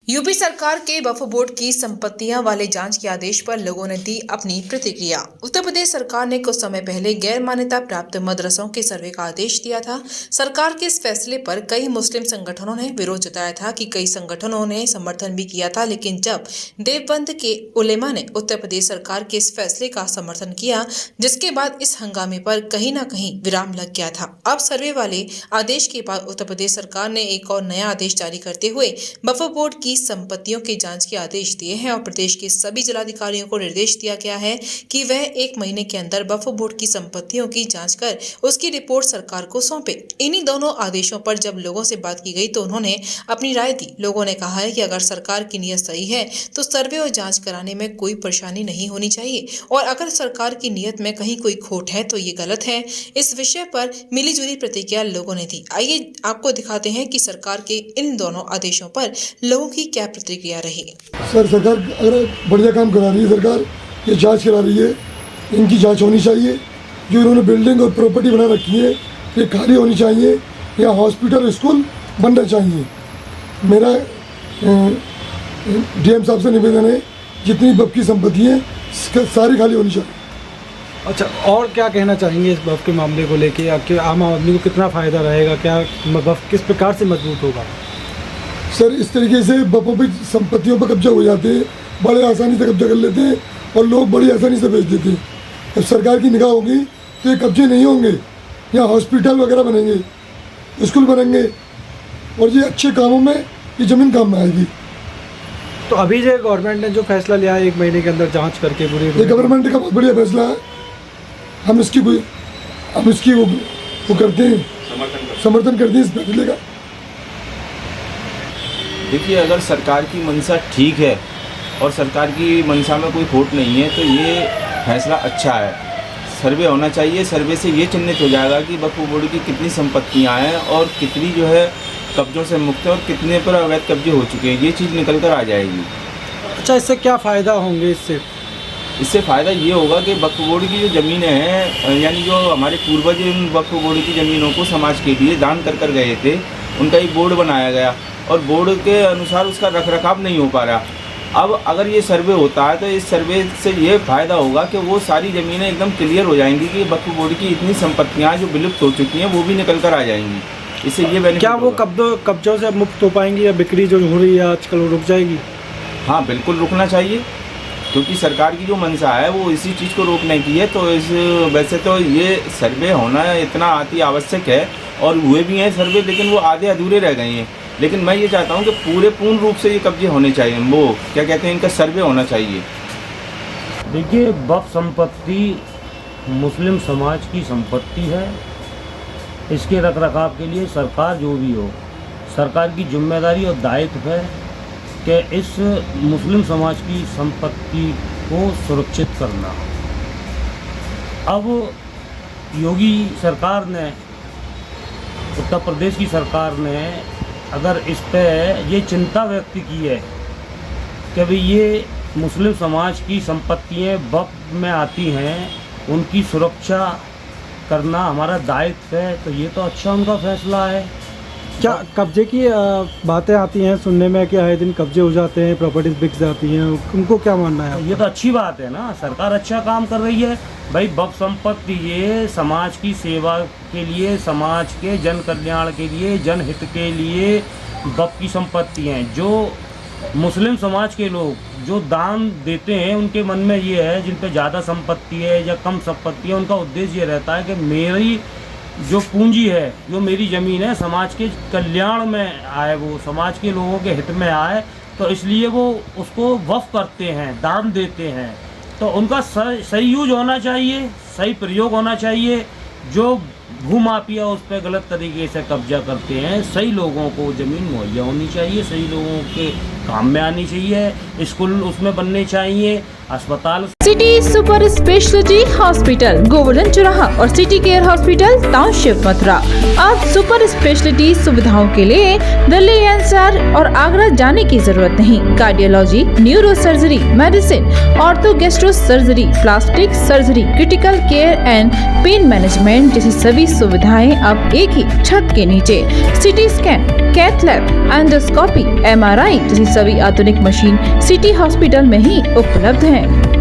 UP सरकार के वक्फ board की संपत्तियां वाले जांच के आदेश पर लोगों ने दी अपनी प्रतिक्रिया। उत्तर प्रदेश सरकार ने कुछ समय पहले गैर मान्यता प्राप्त मदरसों के सर्वे का आदेश दिया था। सरकार के इस फैसले पर कई मुस्लिम संगठनों ने विरोध जताया था कि कई संगठनों ने समर्थन भी किया था, लेकिन जब देवबंद के उलेमा ने उत्तर प्रदेश सरकार के इस फैसले का समर्थन किया, जिसके बाद इस हंगामे पर कहीं न कहीं विराम लग गया था। अब सर्वे वाले आदेश के बाद उत्तर प्रदेश सरकार ने एक और नया आदेश जारी करते हुए वक्फ बोर्ड की संपत्तियों के जांच के आदेश दिए हैं और प्रदेश के सभी जिलाधिकारियों को निर्देश दिया गया है कि वह 1 महीने के अंदर वक्फ बोर्ड की संपत्तियों की जांच कर उसकी रिपोर्ट सरकार को सौंपे। इन्हीं दोनों आदेशों पर जब लोगों से बात की गई तो उन्होंने अपनी राय दी। लोगों ने कहा है कि अगर सरकार की नीयत सही है तो सर्वे और जांच कराने में कोई परेशानी नहीं होनी चाहिए, और अगर सरकार की नीयत में कहीं कोई खोट है तो ये गलत है। इस विषय पर मिलीजुली प्रतिक्रिया लोगों ने दी। आइए आपको दिखाते हैं कि सरकार के इन दोनों आदेशों पर लोगों की क्या प्रतिक्रिया रही। सर, सरकार अगर बढ़िया काम करा रही है, सरकार ये जांच करा रही है, इनकी जांच होनी चाहिए। जो इन्होंने बिल्डिंग और प्रॉपर्टी बना रखी है ये खाली होनी चाहिए, या हॉस्पिटल स्कूल बनना चाहिए। मेरा डीएम साहब से निवेदन है, जितनी वक्फ की संपत्ति है सारी खाली होनी चाहिए। अच्छा, और क्या कहना चाहेंगे इस वक्फ के मामले को लेके? आपके आम आदमी को कितना फ़ायदा रहेगा? क्या वक्फ किस प्रकार से मजबूत होगा? सर, इस तरीके से वक्फों पे संपत्तियों पर कब्जा हो जाते हैं, बड़े आसानी से कब्जा कर लेते हैं और लोग बड़ी आसानी से बेच देते हैं। जब सरकार की निगाह होगी तो ये कब्जे नहीं होंगे, यहाँ हॉस्पिटल वगैरह बनेंगे, स्कूल बनेंगे और ये अच्छे कामों में ये ज़मीन काम में आएगी। तो अभी जो गवर्नमेंट ने जो फैसला लिया है 1 महीने के अंदर जांच करके पूरी, ये गवर्नमेंट का बहुत बढ़िया फैसला है। हम इसकी वो करते हैं, समर्थन करते हैं इस फैसले का। देखिए, अगर सरकार की मंशा ठीक है और सरकार की मंशा में कोई खोट नहीं है तो ये फैसला अच्छा है। सर्वे होना चाहिए। सर्वे से ये चिन्हित हो जाएगा कि वक्फ बोर्ड की कितनी संपत्तियां हैं और कितनी जो है कब्जों से मुक्त है और कितने पर अवैध कब्जे हो चुके हैं, ये चीज़ निकल कर आ जाएगी। अच्छा, इससे क्या फ़ायदा होंगे? इससे फ़ायदा ये होगा कि वक्फ बोर्ड की जो ज़मीनें हैं, यानी जो हमारे पूर्वज इन वक्फ बोर्ड की ज़मीनों को समाज के लिए दान कर गए थे, उनका एक बोर्ड बनाया गया और बोर्ड के अनुसार उसका रखरखाव नहीं हो पा रहा। अब अगर ये सर्वे होता है तो इस सर्वे से ये फ़ायदा होगा कि वो सारी ज़मीनें एकदम क्लियर हो जाएंगी कि वक्फ बोर्ड की इतनी संपत्तियाँ जो विलुप्त हो चुकी हैं वो भी निकल कर आ जाएंगी। इससे ये बेनिफिट क्या वो कब्जों से मुक्त हो पाएंगी या बिक्री जो हो रही है आजकल वो रुक जाएगी? हाँ, बिल्कुल रुकना चाहिए, क्योंकि सरकार की जो मंशा है वो इसी चीज़ को रोकने की है। तो वैसे तो ये सर्वे होना इतना अति आवश्यक है और हुए भी हैं सर्वे, लेकिन वो आधे अधूरे रह गए हैं। लेकिन मैं ये चाहता हूँ कि पूर्ण रूप से ये कब्जे होने चाहिए, वो क्या कहते हैं, इनका सर्वे होना चाहिए। देखिए, वक्फ संपत्ति मुस्लिम समाज की संपत्ति है। इसके रखरखाव के लिए सरकार जो भी हो, सरकार की जिम्मेदारी और दायित्व है कि इस मुस्लिम समाज की संपत्ति को सुरक्षित करना। अब योगी सरकार ने, उत्तर प्रदेश की सरकार ने अगर इस पे ये चिंता व्यक्त की है कि भाई ये मुस्लिम समाज की संपत्तियाँ वक्फ में आती हैं, उनकी सुरक्षा करना हमारा दायित्व है, तो ये तो अच्छा उनका फैसला है। क्या कब्जे की बातें आती हैं सुनने में कि आए दिन कब्जे हो जाते हैं, प्रॉपर्टीज बिक जाती हैं, उनको क्या मानना है? ये तो अच्छी बात है ना, सरकार अच्छा काम कर रही है। भाई वक्फ संपत्ति ये समाज की सेवा के लिए, समाज के जन कल्याण के लिए, जनहित के लिए वक्फ की संपत्ति हैं। जो मुस्लिम समाज के लोग जो दान देते हैं उनके मन में ये है, जिन पे ज़्यादा संपत्ति है या कम संपत्ति है, उनका उद्देश्य ये रहता है कि मेरी जो पूंजी है, जो मेरी ज़मीन है, समाज के कल्याण में आए, वो समाज के लोगों के हित में आए, तो इसलिए वो उसको वक्फ करते हैं, दान देते हैं। तो उनका सही यूज होना चाहिए, सही प्रयोग होना चाहिए। जो भूमाफिया उस पर गलत तरीके से कब्जा करते हैं, सही लोगों को ज़मीन मुहैया होनी चाहिए, सही लोगों के काम में आनी चाहिए, स्कूल उसमें बनने चाहिए, अस्पताल। City super speciality hospital, Govardhan चौराहा और city care hospital, township, Mathura. अब सुपर स्पेशलिटी सुविधाओं के लिए दिल्ली एनसीआर और आगरा जाने की जरूरत नहीं। Cardiology, neuro surgery, medicine, ortho gastro surgery, plastic surgery, critical care and pain management जैसी सभी सुविधाएं अब एक ही छत के नीचे। CT scan, cath lab, endoscopy, MRI जैसी सभी आधुनिक मशीन सिटी हॉस्पिटल में ही उपलब्ध हैं।